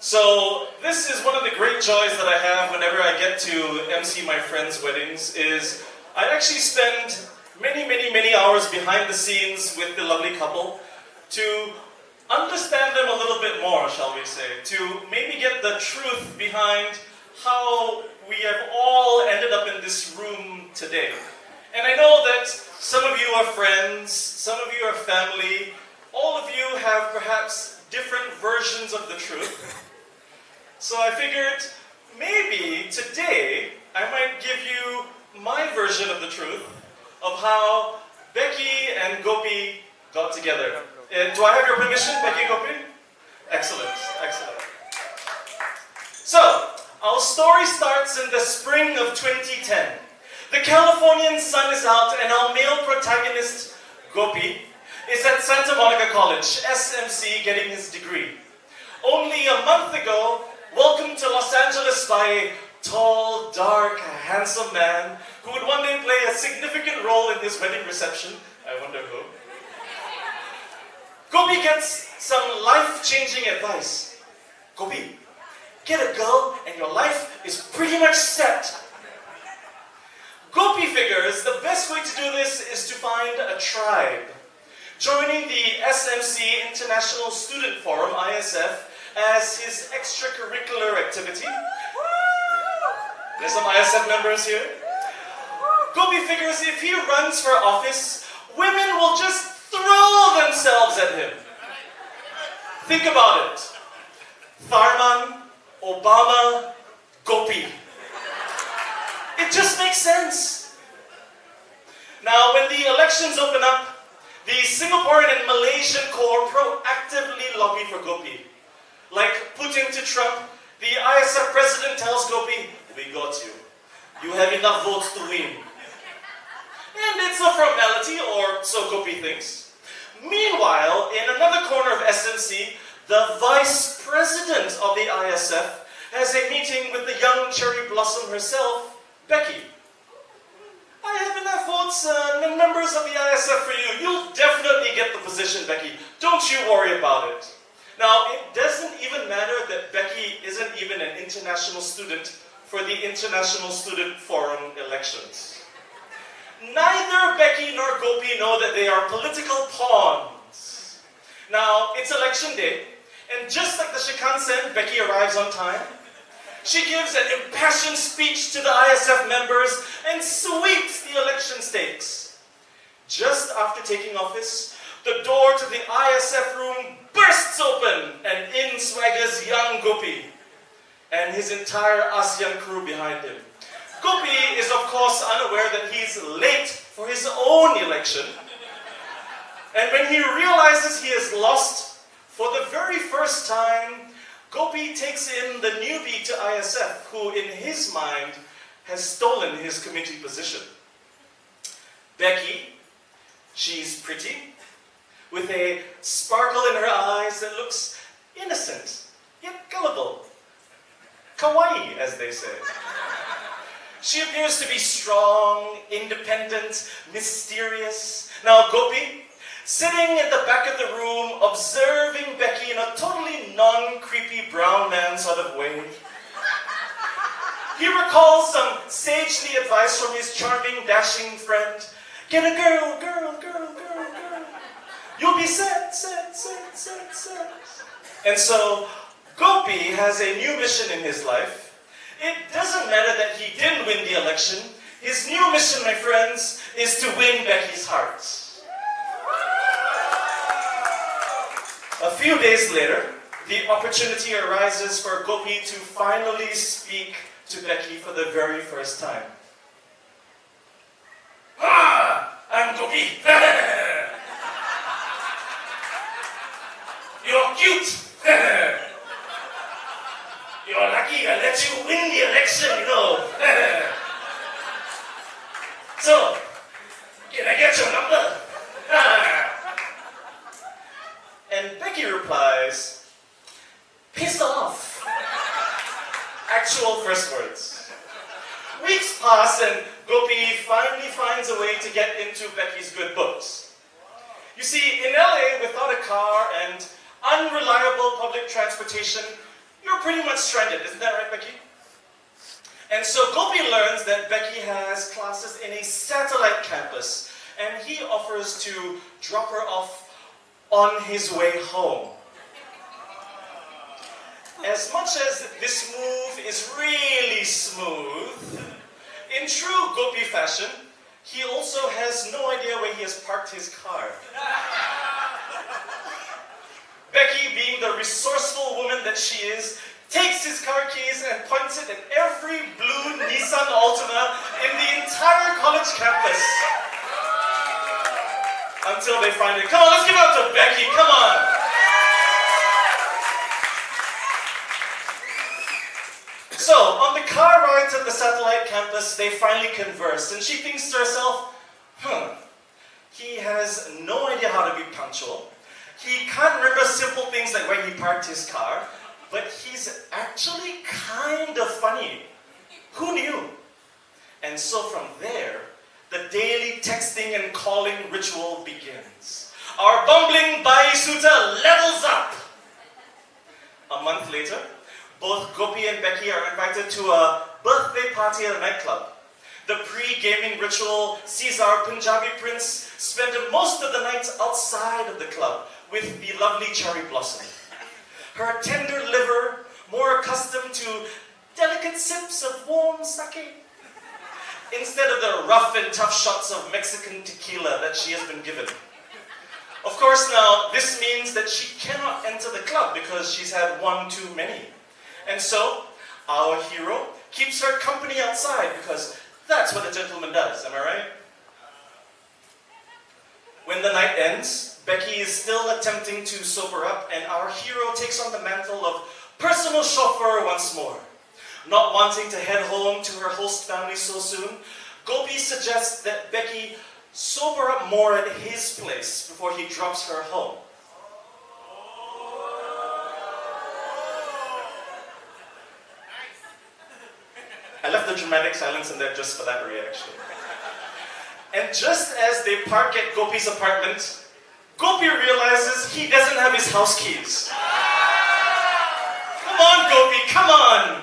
So this is one of the great joys that I have whenever I get to MC my friends' weddings is I actually spend many hours behind the scenes with the lovely couple to understand them a little bit more, shall we say, to maybe get the truth behind how we have all ended up in this room today. And I know that some of you are friends, some of you are family, all of you have perhaps different versions of the truth. So I figured maybe today I might give you my version of the truth of how Becky and Gopi got together. Do I have your permission, Becky and Gopi? Excellent, excellent. So, our story starts in the spring of 2010. The Californian sun is out and our male protagonist, Gopi, is at Santa Monica College, SMC, getting his degree. Only a month ago, welcomed to Los Angeles by a tall, dark, handsome man who would one day play a significant role in his wedding reception. I wonder who. Gopi gets some life-changing advice. Gopi, get a girl and your life is pretty much set. Gopi figures the best way to do this is to find a tribe. Joining the SMC International Student Forum, ISF, as his extracurricular activity. There's some ISF members here. Gopi figures if he runs for office, women will just throw themselves at him. Think about it. Tharman, Obama, Gopi. It just makes sense. Now, when the elections open up, the Singaporean and Malaysian core proactively lobby for Gopi. Like Putin to Trump, the ISF president tells Gopi, "We got you. You have enough votes to win." And it's a formality, or so Gopi thinks. Meanwhile, in another corner of SMC, the vice president of the ISF has a meeting with the young cherry blossom herself, Becky. "I have enough votes, members of the ISF for you. You'll definitely get the position, Becky. Don't you worry about it." Now, it doesn't even matter that Becky isn't even an international student for the International Student Forum elections. Neither Becky nor Gopi know that they are political pawns. Now, it's election day, and just like the Shinkansen, Becky arrives on time. She gives an impassioned speech to the ISF members and sweeps the election stakes. Just after taking office, the door to the ISF room bursts open and in swaggers young Gopi and his entire ASEAN crew behind him. Gopi is of course unaware that he's late for his own election, and when he realizes he has lost, for the very first time, Gopi takes in the newbie to ISF, who in his mind has stolen his committee position. Becky, she's pretty, with a sparkle in her eyes that looks innocent, yet gullible. Kawaii, as they say. She appears to be strong, independent, mysterious. Now Gopi, sitting at the back of the room, observing Becky in a totally non-creepy brown man sort of way. He recalls some sagely advice from his charming, dashing friend. "Get a girl, girl, girl, girl, girl. You'll be set. And so, Gopi has a new mission in his life. It doesn't matter that he didn't win the election. His new mission, my friends, is to win Becky's heart. A few days later, the opportunity arises for Gopi to finally speak to Becky for the very first time. "I'm Gopi. You're cute. You're lucky I let you win the election, you know. So, can I get your number?" And Becky replies, "Piss off." Actual first words. Weeks pass and Gopi finally finds a way to get into Becky's good books. You see, in LA, without a car and unreliable public transportation, you're pretty much stranded, isn't that right, Becky? And so Gopi learns that Becky has classes in a satellite campus, and he offers to drop her off on his way home. As much as this move is really smooth, in true Gopi fashion, he also has no idea where he has parked his car. Becky, being the resourceful woman that she is, takes his car keys and points it at every blue Nissan Altima in the entire college campus. Until they find it. Come on, let's give it up to Becky, come on! So, on the car ride to the satellite campus, they finally converse, and she thinks to herself, he has no idea how to be punctual. He can't remember simple things like where he parked his car, but he's actually kind of funny. Who knew? And so from there, the daily texting and calling ritual begins. Our bumbling Bai Suta levels up! A month later, both Gopi and Becky are invited to a birthday party at a nightclub. The pre-gaming ritual sees our Punjabi prince spend most of the night outside of the club with the lovely Cherry Blossom. Her tender liver, more accustomed to delicate sips of warm sake, instead of the rough and tough shots of Mexican tequila that she has been given. Of course now, this means that she cannot enter the club because she's had one too many. And so, our hero keeps her company outside because that's what a gentleman does, am I right? When the night ends, Becky is still attempting to sober up, and our hero takes on the mantle of personal chauffeur once more. Not wanting to head home to her host family so soon, Gopi suggests that Becky sober up more at his place before he drops her home. I left the dramatic silence in there just for that reaction. And just as they park at Gopi's apartment, Gopi realizes he doesn't have his house keys. Come on, Gopi, come on!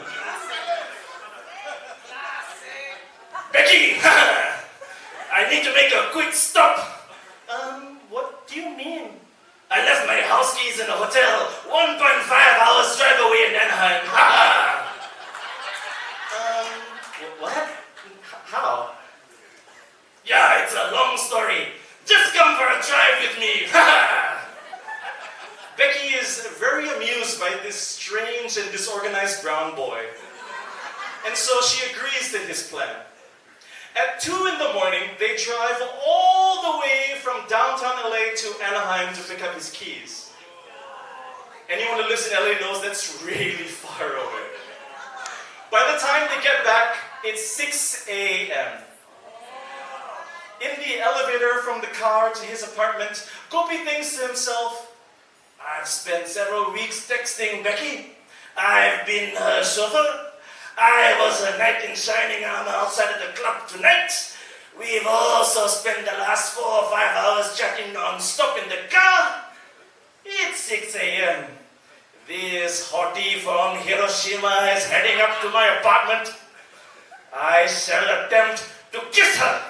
Becky! I need to make a quick stop! What do you mean? I left my house keys in a hotel 1.5 hours drive away in Anaheim. What? How? Yeah, it's a long story. Just come for a drive with me. Becky is very amused by this strange and disorganized brown boy. And so she agrees to his plan. At 2 in the morning, they drive all the way from downtown LA to Anaheim to pick up his keys. Anyone who lives in LA knows that's really far away. By the time they get back, it's 6 a.m. In the elevator from the car to his apartment, Gopi thinks to himself, I've spent several weeks texting Becky. I've been her chauffeur. I was a knight in shining armor outside of the club tonight. We've also spent the last 4 or 5 hours chatting non-stop in the car. It's 6 a.m. This hottie from Hiroshima is heading up to my apartment. I shall attempt to kiss her.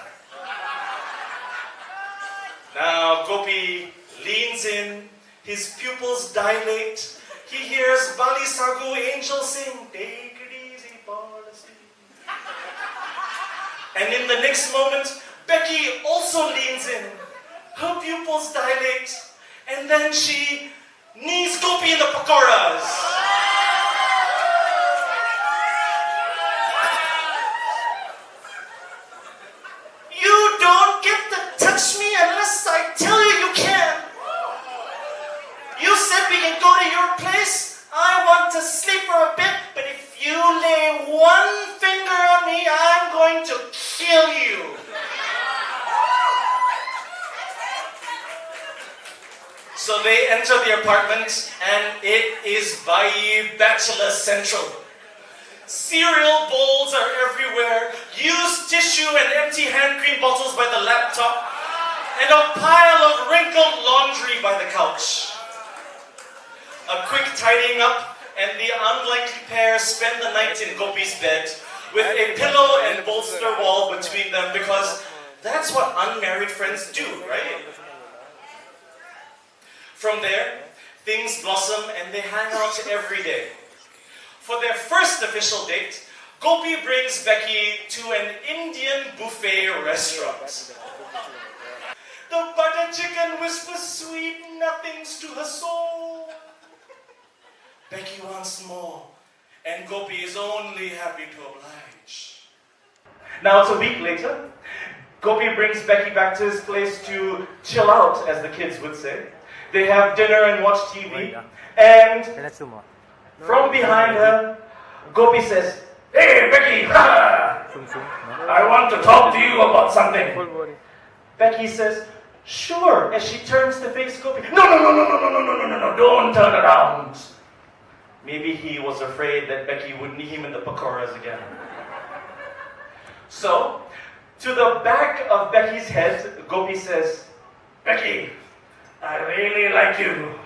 Now Gopi leans in, his pupils dilate. He hears Bali Sagu angel sing, take it easy, policy. And in the next moment, Becky also leans in. Her pupils dilate, and then she knees Gopi in the pakoras. You don't get to touch me unless I tell you you can. You said we can go to your place. I want to sleep for a bit, but if you lay one finger on me, I'm going to kill you. So they enter the apartment, and it is Bai Bachelor Central. Cereal bowls are everywhere, used tissue and empty hand cream bottles by the laptop, and a pile of wrinkled laundry by the couch. A quick tidying up, and the unlikely pair spend the night in Gopi's bed with a pillow and bolster wall between them because that's what unmarried friends do, right? From there, things blossom and they hang out every day. For their first official date, Gopi brings Becky to an Indian buffet restaurant. The butter chicken whispers sweet nothings to her soul. Becky wants more, and Gopi is only happy to oblige. Now it's a week later. Gopi brings Becky back to his place to chill out, as the kids would say. They have dinner and watch TV, and from behind her, Gopi says, "Hey, Becky, I want to talk to you about something." Becky says, "Sure," as she turns to face Gopi. No, don't turn around." Maybe he was afraid that Becky would knee him in the pakoras again. So, to the back of Becky's head, Gopi says, "Becky, I really like you.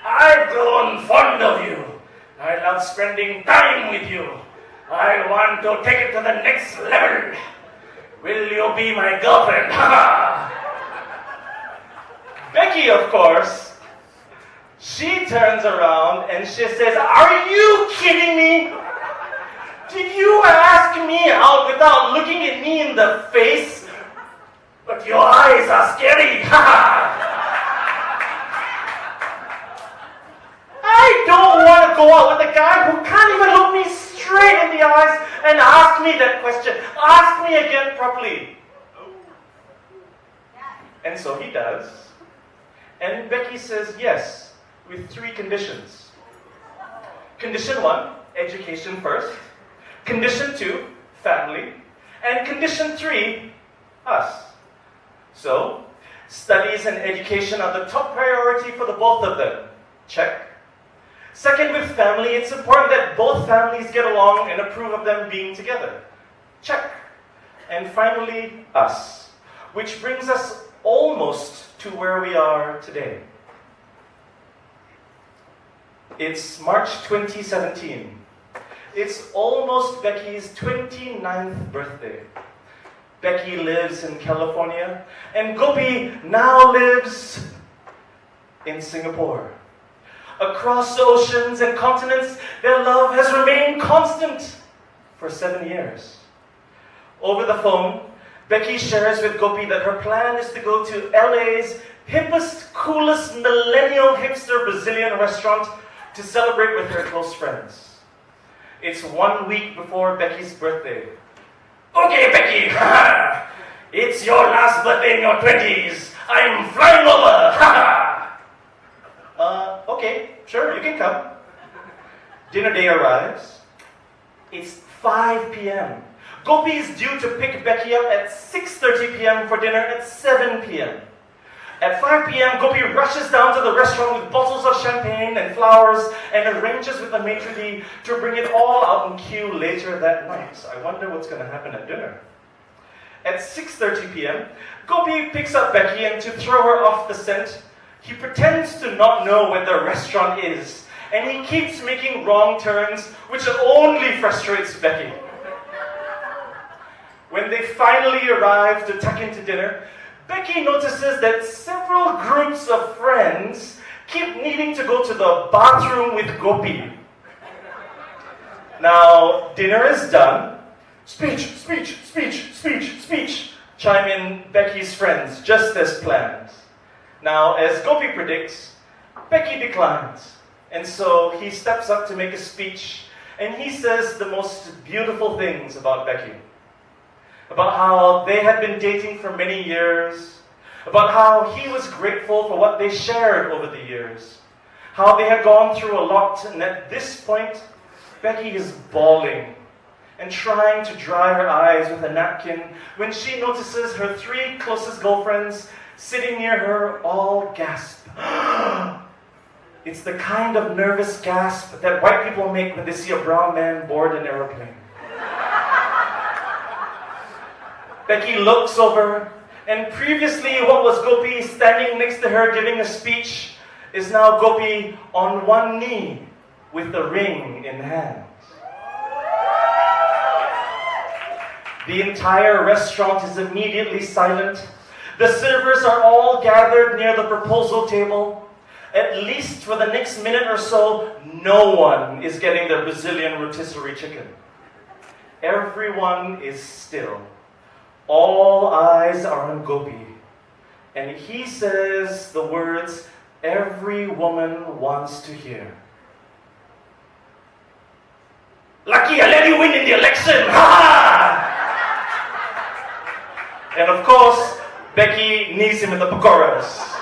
I've grown fond of you. I love spending time with you. I want to take it to the next level. Will you be my girlfriend?" Becky, of course, she turns around and she says, "Are you kidding me? Did you ask me out without looking at me in the face? But your eyes are scary." I don't want to go out with a guy who can't even look me straight in the eyes and ask me that question. Ask me again properly. And so he does. And Becky says yes, with 3 conditions. Condition 1, education first. Condition 2, family. And condition 3, us. So, studies and education are the top priority for the both of them. Check. Second, with family, it's important that both families get along and approve of them being together. Check. And finally, us. Which brings us almost to where we are today. It's March 2017. It's almost Becky's 29th birthday. Becky lives in California, and Gopi now lives in Singapore. Across oceans and continents, their love has remained constant for 7 years. Over the phone, Becky shares with Gopi that her plan is to go to LA's hippest, coolest millennial hipster Brazilian restaurant to celebrate with her close friends. It's 1 week before Becky's birthday. "Okay, Becky, it's your last birthday in your 20s. I'm flying over." Okay, sure, you can come. Dinner day arrives. It's 5 p.m. Gopi is due to pick Becky up at 6:30 p.m. for dinner at 7 p.m. At 5 p.m., Gopi rushes down to the restaurant with bottles of champagne and flowers and arranges with the maitre d' to bring it all out in queue later that night. I wonder what's going to happen at dinner. At 6:30 p.m., Gopi picks up Becky, and to throw her off the scent, he pretends to not know where the restaurant is, and he keeps making wrong turns, which only frustrates Becky. When they finally arrive to tuck into dinner, Becky notices that several groups of friends keep needing to go to the bathroom with Gopi. Now, dinner is done. Speech, chime in Becky's friends, just as planned. Now, as Gopi predicts, Becky declines. And so he steps up to make a speech, and he says the most beautiful things about Becky. About how they had been dating for many years, about how he was grateful for what they shared over the years, how they had gone through a lot, and at this point, Becky is bawling and trying to dry her eyes with a napkin when she notices her 3 closest girlfriends sitting near her all gasp. It's the kind of nervous gasp that white people make when they see a brown man board an aeroplane. Becky looks over, and previously what was Gopi standing next to her giving a speech is now Gopi on one knee with the ring in hand. The entire restaurant is immediately silent. The servers are all gathered near the proposal table. At least for the next minute or so, no one is getting their Brazilian rotisserie chicken. Everyone is still. All eyes are on Gopi. And he says the words every woman wants to hear. Lucky I let you win in the election! Ha! And of course, Becky needs him in the pakoras.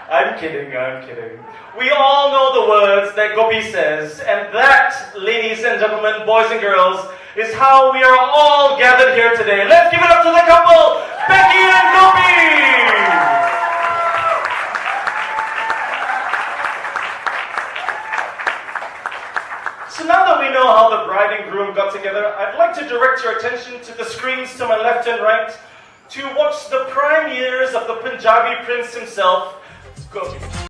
I'm kidding. We all know the words that Gopi says, and that, ladies and gentlemen, boys and girls, is how we are all gathered here today. Let's give it up to the couple, Becky and Gopi! So now that we know how the bride and groom got together, I'd like to direct your attention to the screens to my left and right to watch the prime years of the Punjabi prince himself, Gopi.